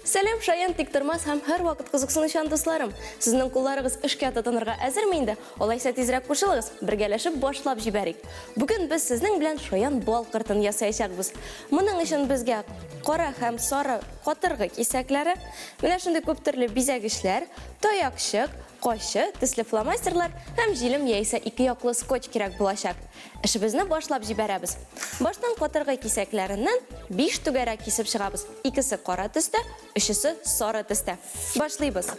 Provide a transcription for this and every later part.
Сәлем шаян тиктормас һәм һәр вакыт кызыксынучан дусларым. Сезнең кулларыгыз эшкә тотынырга әзерме инде? Алайса тизрәк кушылыгыз, бергәләшеп башлап җибәрик. Бүген без сезнең белән шаян бал кыртын ясаячакбыз. Моның өчен безгә кара һәм сары катыргы кисәкләре, менә шундый күп төрле бизәгечләр, таякчык, кашы, төсле фломастерлар һәм җилем яисә ике яклы скотч кирәк булачак. Эшебезне башлап җибәрәбез. Баштан катыргы кисәкләреннән 5 түгәрәк кисеп чыгабыз. Икесе кара төстә, өчесе сары төстә. Башлыйбыз.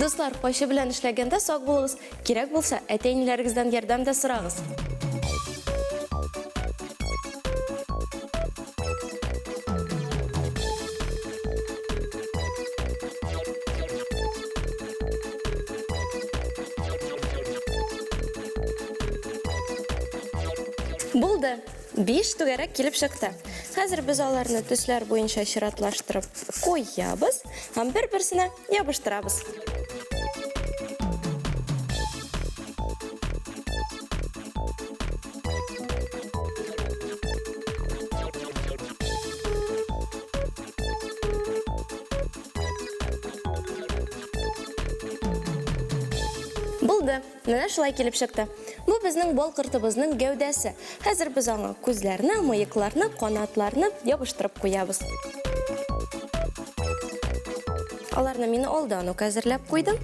Дуслар, кашы белән эшләгәндә сак булыгыз. Кирәк булса, әтәй-әниләрегездән ярдәм дә сорагыз. Булды. 5 түгәрәк килеп чыкты. Хәзер без аларны төсләр буенча чиратлаштырып куябыз һәм бер-берсенә ябыштырабыз. Булды. Менә шулай килеп чыкты. Бу безнең бал кыртыбызның гәүдәсе. Хәзер без аңа күзләрне, мыекларны, канатларны ябыштырып куябыз. Аларны мин алдан ук әзерләп куйдым.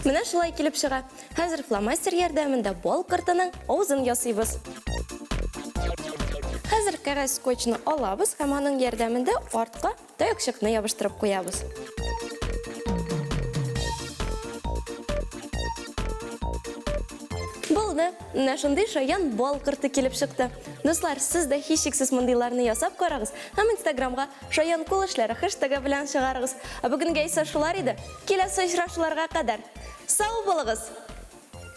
Менә шулай килеп чыга. Хәзер фломастер ярдәмендә бал кыртының авызын ясыйбыз. Хәзер кәгазь скотчны алабыз һәм аның ярдәмендә артка таякчыкны ябыштырып куябыз. Булды. Менә шундый шаян бал кырты килеп чыкты. Дуслар, сез дә һичшиксез мондыйларны ясап карагыз һәм Instagramга шаян кул эшләре хэштегы белән чыгарыгыз. Бүгенгә исә шулар иде. Киләсе очрашуларга кадәр сау булыгыз!